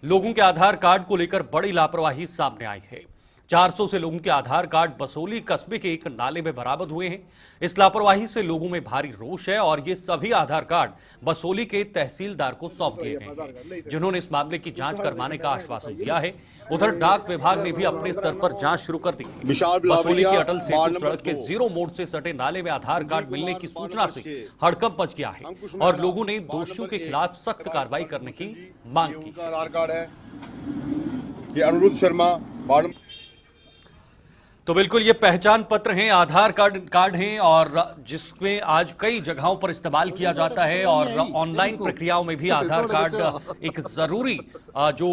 लोगों के आधार कार्ड को लेकर बड़ी लापरवाही सामने आई है। 400 से लोगों के आधार कार्ड बसोली कस्बे के एक नाले में बरामद हुए हैं। इस लापरवाही से लोगों में भारी रोष है और ये सभी आधार कार्ड बसोली के तहसीलदार को सौंप दिए गए हैं, जिन्होंने इस मामले की जांच करवाने का आश्वासन दिया है। उधर डाक विभाग ने भी अपने स्तर पर जांच शुरू कर दी है। बसोली की अटल सेतु सड़क के जीरो मोड़ से सटे नाले में आधार कार्ड मिलने की सूचना से हड़कंप मच गया है और लोगों ने दोषियों के खिलाफ सख्त कार्रवाई करने की मांग की। आधार कार्ड है ये अनिरुद्ध शर्मा। तो बिल्कुल ये पहचान पत्र हैं, आधार कार्ड हैं और जिसमें आज कई जगहों पर इस्तेमाल किया जाता है और ऑनलाइन प्रक्रियाओं में भी आधार कार्ड एक जरूरी जो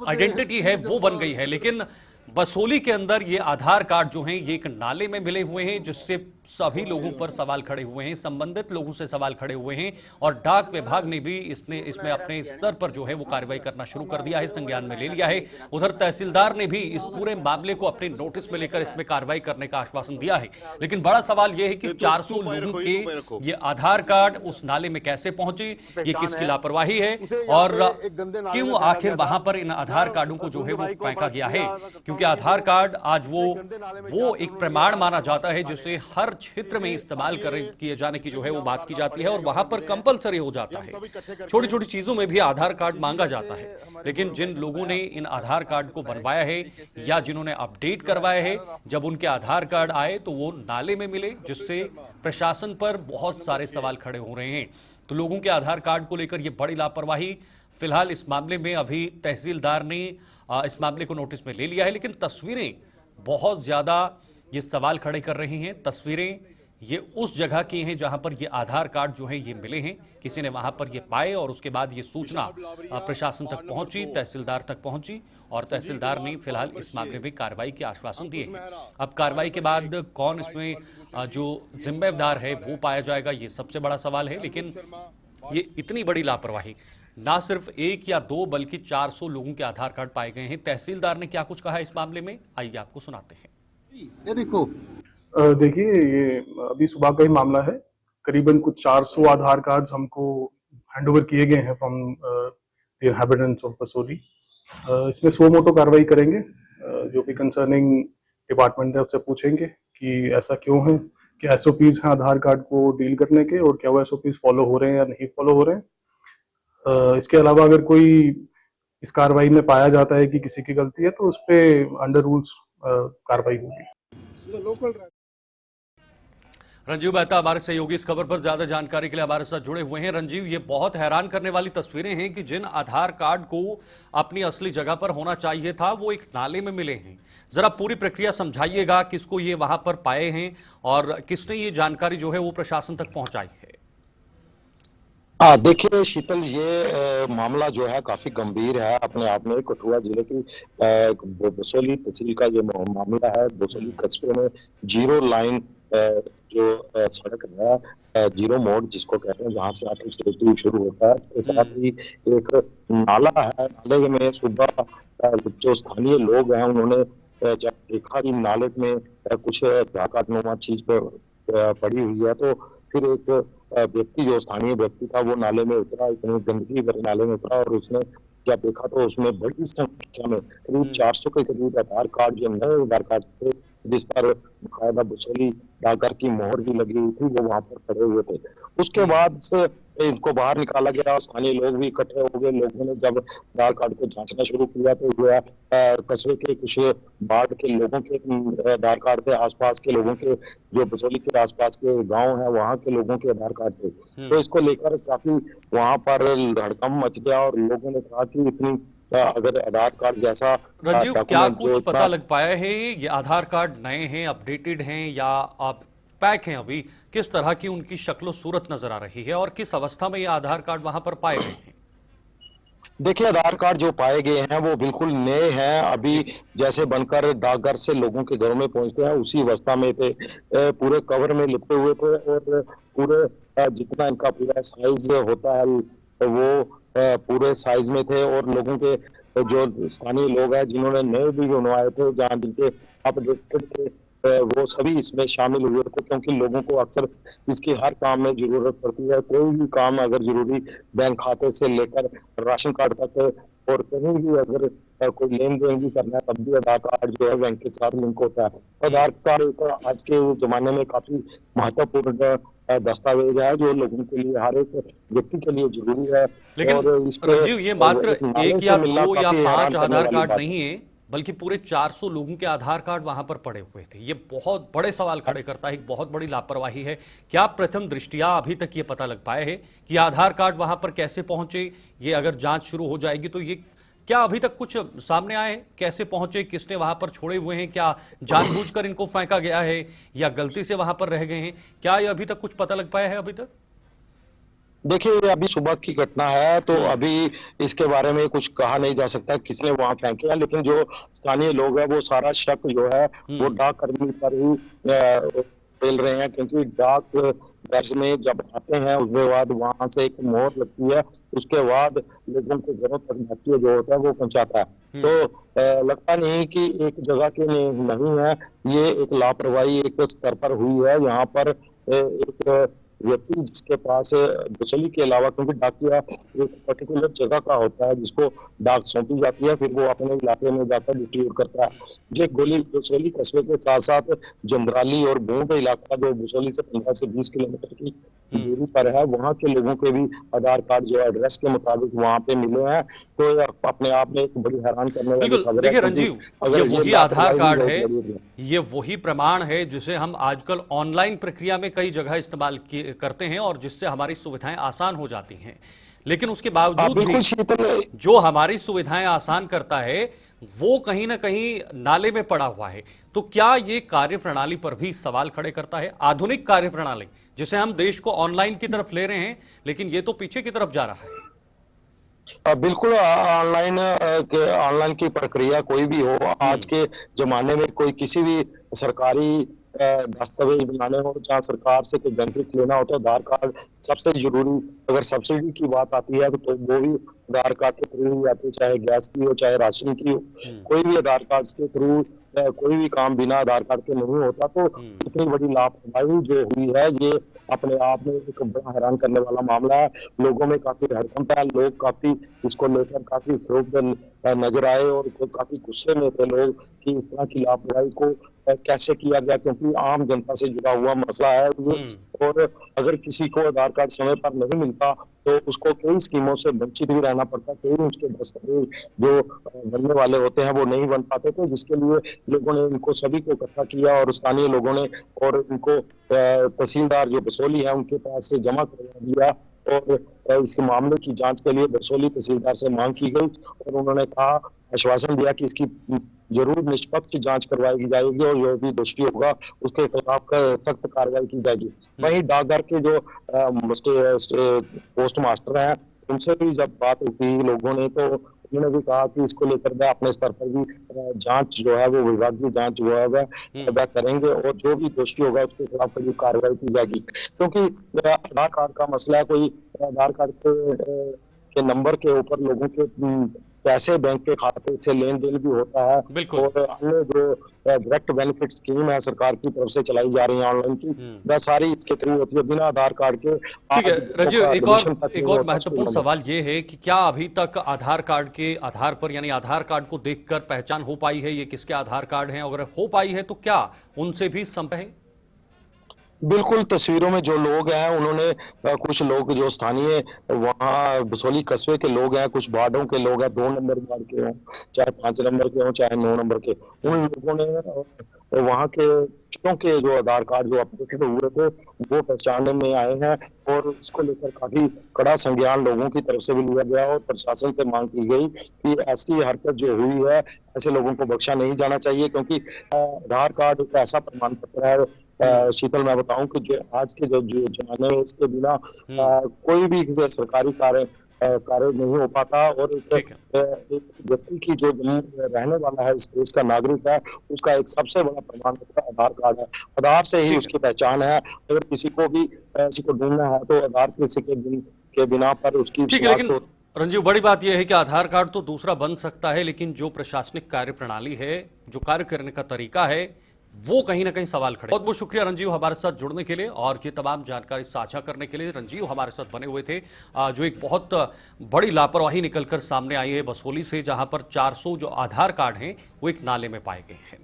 आइडेंटिटी है वो बन गई है। लेकिन बसोली के अंदर ये आधार कार्ड जो हैं ये एक नाले में मिले हुए हैं, जिससे सभी लोगों पर सवाल खड़े हुए हैं, संबंधित लोगों से सवाल खड़े हुए हैं और डाक विभाग ने भी इसमें अपने स्तर पर जो है वो कार्रवाई करना शुरू कर दिया है, संज्ञान में ले लिया है। उधर तहसीलदार ने भी इस पूरे मामले को अपने नोटिस में लेकर इसमें कार्रवाई करने का आश्वासन दिया है। लेकिन बड़ा सवाल यह है कि 400 लोगों के ये आधार कार्ड उस नाले में कैसे पहुंचे, ये किसकी लापरवाही है और क्यों आखिर वहां पर इन आधार कार्डों को जो है वो फेंका गया है। क्योंकि आधार कार्ड आज वो एक प्रमाण माना जाता है जिसे हर क्षेत्र में इस्तेमाल किए जाने की जो है वो बात की जाती है और वहां पर कंपलसरी हो जाता है। छोटी छोटी चीजों में भी आधार कार्ड मांगा जाता है। लेकिन जिन लोगों ने इन आधार कार्ड को बनवाया है या जिन्होंने अपडेट करवाया है, जब उनके आधार कार्ड आए तो वो नाले में मिले, जिससे प्रशासन पर बहुत सारे सवाल खड़े हो रहे हैं। तो लोगों के आधार कार्ड को लेकर यह बड़ी लापरवाही, फिलहाल इस मामले में अभी तहसीलदार ने इस मामले को नोटिस में ले लिया है। लेकिन तस्वीरें बहुत ज्यादा ये सवाल खड़े कर रही हैं। तस्वीरें ये उस जगह की हैं जहां पर ये आधार कार्ड जो है ये मिले हैं, किसी ने वहां पर ये पाए और उसके बाद ये सूचना प्रशासन तक पहुंची, तहसीलदार तक पहुंची और तहसीलदार ने फिलहाल इस मामले में कार्रवाई के आश्वासन दिए हैं। अब कार्रवाई के बाद कौन इसमें जो जिम्मेदार है वो पाया जाएगा, ये सबसे बड़ा सवाल है। लेकिन ये इतनी बड़ी लापरवाही, ना सिर्फ एक या दो बल्कि 400 लोगों के आधार कार्ड पाए गए हैं। तहसीलदार ने क्या कुछ कहा इस मामले में, आइए आपको सुनाते हैं। ये देखिए, ये अभी सुबह का ही मामला है। करीबन कुछ 400 आधार कार्ड्स हमको हैंडओवर किए गए हैं from the inhabitants of Basoli. इसमें 100 मोटो कार्रवाई करेंगे। जो भी कंसर्निंग डिपार्टमेंट है उससे पूछेंगे कि ऐसा क्यों है, क्या एसओपीज हैं आधार कार्ड को डील करने के और क्या वो एसओपीज फॉलो हो रहे हैं या नहीं फॉलो हो रहे हैं। इसके अलावा अगर कोई इस कार्रवाई में पाया जाता है कि किसी की गलती है तो उस पर अंडर रूल्स कार्रवाई होगी। रंजीव मेहता हमारे सहयोगी इस खबर पर ज्यादा जानकारी के लिए हमारे साथ जुड़े हुए हैं। रंजीव, ये बहुत हैरान करने वाली तस्वीरें हैं कि जिन आधार कार्ड को अपनी असली जगह पर होना चाहिए था वो एक नाले में मिले हैं। जरा पूरी प्रक्रिया समझाइएगा, किसको ये वहां पर पाए हैं और किसने ये जानकारी जो है वो प्रशासन तक पहुंचाई है। देखिए शीतल, ये मामला जो है काफी गंभीर है अपने आप में। कठुआ जिले की बसोली तहसील का ये मामला है। बसोली कस्बे में जीरो लाइन जो सड़क है, जीरो मोड़ जिसको कहते हैं, जहाँ से अटल सेतु शुरू होता है, इसके साथ ही एक नाला है। नाले में सुबह जो स्थानीय लोग हैं उन्होंने जब देखा कि नाले में कुछ धाकानुमा चीज पड़ी हुई है, तो फिर एक व्यक्ति, जो स्थानीय व्यक्ति था, वो नाले में उतरा, इतनी गंदगी भरे नाले में उतरा और उसने जब देखा तो उसमें बड़ी संख्या में करीब 400 के करीब आधार कार्ड, जो नए आधार कार्ड थे जिस पर बाकायदा बसोली डाकघर की मोहर भी लगी हुई थी, वो वहां पर खड़े हुए थे। उसके बाद से इनको बाहर निकाला गया, स्थानीय लोग भी इकट्ठे हो गए। लोगों ने जब आधार कार्ड को जांचना शुरू किया तो कस्बे के कुछ बाढ़ के लोगों के आधार कार्ड थे, आसपास के लोगों के, जो बसोली के आसपास के गांव हैं वहां के लोगों के आधार कार्ड थे। तो इसको लेकर काफी वहां पर हड़कंप मच गया और लोगों ने कहा कि इतनी अगर आधार कार्ड जैसा रंजीव, क्या कुछ पता लग पाया है ये आधार कार्ड नए हैं, अपडेटेड हैं या आप पैक हैं? अभी किस तरह की उनकी शक्लो सूरत नजर आ रही है और किस अवस्था में ये आधार कार्ड वहां पर पाए गए हैं? देखिए, आधार कार्ड जो पाए गए हैं वो बिल्कुल नए हैं। अभी जैसे बनकर डाकघर से लोगों के घरों में पहुंचते हैं उसी अवस्था में थे, पूरे कवर में लिपटे हुए थे और पूरे जितना इनका पूरा साइज होता है वो पूरे साइज में थे। और लोगों के जो स्थानीय लोग हैं जिन्होंने नए भी बनवाए थे, जहाँ जिनके अपडेटेड थे, वो सभी इसमें शामिल हुए थे, क्योंकि लोगों को अक्सर इसकी हर काम में जरूरत पड़ती है। कोई भी काम अगर जरूरी, बैंक खाते से लेकर राशन कार्ड तक और कहीं भी अगर कोई लेन देन भी करना है तब भी आधार कार्ड जो है बैंक के साथ लिंक होता है। तो आधार कार्ड एक आज के जमाने में काफी महत्वपूर्ण दस्तावेज है जो लोगों के लिए, हर एक व्यक्ति के लिए जरूरी है। लेकिन और इसको रंजीव, ये मात्र नाले एक से या मिलना दो या काफी हैरान 5 करने आधार वाली कार्ड बात नहीं है, बल्कि पूरे 400 लोगों के आधार कार्ड वहां पर पड़े हुए थे। ये बहुत बड़े सवाल खड़े करता है, एक बहुत बड़ी लापरवाही है। क्या प्रथम दृष्टया अभी तक ये पता लग पाया है कि आधार कार्ड वहां पर कैसे पहुंचे? ये अगर जांच शुरू हो जाएगी तो ये क्या अभी तक कुछ सामने आए हैं? कैसे पहुंचे, किसने वहां पर छोड़े हुए हैं? क्या जानबूझकर इनको फेंका गया है या गलती से वहां पर रह गए हैं? क्या ये अभी तक कुछ पता लग पाया है अभी तक? देखिए, ये अभी सुबह की घटना है तो अभी इसके बारे में कुछ कहा नहीं जा सकता किसने वहां फेंके हैं, लेकिन जो स्थानीय लोग हैं वो सारा शक जो है वो डाक कर्मी पर ही फैल रहे हैं, क्योंकि डाक घर में जब आते हैं उसके बाद वहां से एक मोहर लगती है, उसके बाद लोगों के घरों तक डाकिया जो होता है वो पहुंचाता है। तो लगता नहीं कि एक जगह के नहीं है, ये एक लापरवाही एक स्तर पर हुई है। यहाँ पर एक व्यक्ति जिसके पास बसोली के अलावा, क्योंकि डाकिया एक पर्टिकुलर जगह का होता है जिसको डाक सौंपी जाती है, फिर वो अपने इलाके में जाकर डिस्ट्रीब्यूट करता है। ये गोली बसोली कस्बे के साथ साथ जंद्राली और बूंद इलाका जो बसोली से 15 से 20 किलोमीटर की दूरी पर है, वहाँ के लोगों के भी आधार कार्ड जो एड्रेस के मुताबिक वहाँ पे मिले हैं। तो अपने आप में एक बड़ी हैरान करने वाली बिल्कुल। खबर है। देखिए रंजीव, ये वही आधार कार्ड है, ये वही प्रमाण है जिसे हम आजकल ऑनलाइन प्रक्रिया में कई जगह इस्तेमाल करते हैं और जिससे हमारी सुविधाएं आसान हो जाती हैं। लेकिन उसके बावजूद भी जो हमारी सुविधाएं आसान करता है वो कहीं ना कहीं नाले में पड़ा हुआ है। तो क्या ये कार्यप्रणाली पर भी सवाल खड़े करता है? आधुनिक कार्यप्रणाली जिसे हम देश को ऑनलाइन की तरफ ले रहे हैं, लेकिन ये तो पीछे की तरफ जा रहा है। बिल्कुल, ऑनलाइन की प्रक्रिया कोई भी हो, आज के जमाने में कोई किसी भी सरकारी दस्तावेज बनाने हो, जहाँ सरकार से कोई बेनिफिट लेना हो तो आधार कार्ड सबसे जरूरी। अगर सब्सिडी की बात आती है तो वो भी आधार कार्ड के थ्रू ही आती है, चाहे गैस की हो चाहे राशन की हो। कोई भी आधार कार्ड के थ्रू कोई भी काम बिना आधार कार्ड के नहीं होता। तो इतनी बड़ी लापरवाही जो हुई है ये अपने आप में एक बड़ा हैरान करने वाला मामला है। लोगों में काफी हड़कंप है, लोग काफी इसको लेकर काफी क्षुब्ध नजर आए और काफी गुस्से में थे लोग कि इस तरह की लापरवाही को कैसे किया गया, क्योंकि आम जनता से जुड़ा हुआ मसला है। और अगर किसी को आधार कार्ड समय पर नहीं मिलता तो उसको कई स्कीमों से वंचित भी रहना पड़ता, कई उसके दस्तावेज जो बनने वाले होते हैं वो नहीं बन पाते। तो जिसके लिए लोगों ने इनको सभी को इकट्ठा किया और स्थानीय लोगों ने और इनको तहसीलदार जो बसोली है उनके पास से जमा करवा दिया और इसके मामले की जांच के लिए बसोली तहसीलदार से मांग की गई और उन्होंने कहा, आश्वासन दिया कि इसकी जरूर निष्पक्ष जांच करवाई जाएगी और जो भी दोषी होगा उसके खिलाफ सख्त कार्रवाई की जाएगी। वहीं डाकघर के जो पोस्ट मास्टर हैं उनसे भी जब बात हुई लोगों ने तो उन्होंने भी कहा कि इसको लेकर वह अपने स्तर पर भी जांच जो है वो विभागीय जांच जो है वह करेंगे और जो भी दोषी होगा उसके खिलाफ कड़ी कार्रवाई की जाएगी। क्योंकि आधार कार्ड का मसला कोई आधार कार्ड के नंबर के ऊपर लोगों के पैसे बैंक के खाते से लेन देन भी होता है और अन्य जो डायरेक्ट बेनिफिट स्कीम है सरकार की तरफ से चलाई जा रही है ऑनलाइन की, वह सारी इसके थ्रू होती है बिना आधार कार्ड के। ठीक है रंजीव, एक और महत्वपूर्ण सवाल ये है कि क्या अभी तक आधार कार्ड के आधार पर यानी आधार कार्ड को देखकर पहचान हो पाई है ये किसके आधार कार्ड हैं? अगर हो पाई है तो क्या उनसे भी संपर्क है? बिल्कुल, तस्वीरों में जो लोग हैं उन्होंने कुछ लोग जो स्थानीय वहाँ बसोली कस्बे के लोग हैं, कुछ वार्डों के लोग हैं, 2 नंबर वार्ड के हों चाहे 5 नंबर के हों चाहे 9 नंबर के, उन लोगों ने वहाँ के बच्चों के जो आधार कार्ड जो अपडेटेड हुए थे वो पहचानने में आए हैं और इसको लेकर काफी कड़ा संज्ञान लोगों की तरफ से भी लिया गया और प्रशासन से मांग की गई कि ऐसी हरकत जो हुई है ऐसे लोगों को बख्शा नहीं जाना चाहिए, क्योंकि आधार कार्ड एक ऐसा प्रमाण पत्र है शीतल, मैं बताऊं कि जो आज के जो जमाने में इसके बिना कोई भी सरकारी कार्य नहीं हो पाता और एक व्यक्ति की जो रहने वाला है इस देश का नागरिक है उसका एक सबसे बड़ा प्रमाण पत्र आधार कार्ड है। आधार से ही उसकी पहचान है। अगर किसी को भी किसी को ढूंढना है तो आधार के बिना पर उसकी लेकिन रंजीव, बड़ी बात यह है कि आधार कार्ड तो दूसरा बन सकता है, लेकिन जो प्रशासनिक कार्य प्रणाली है, जो कार्य करने का तरीका है, वो कहीं ना कहीं सवाल खड़े। बहुत बहुत शुक्रिया रंजीव हमारे साथ जुड़ने के लिए और ये तमाम जानकारी साझा करने के लिए। रंजीव हमारे साथ बने हुए थे। जो एक बहुत बड़ी लापरवाही निकलकर सामने आई है बसोली से, जहां पर 400 जो आधार कार्ड हैं वो एक नाले में पाए गए हैं।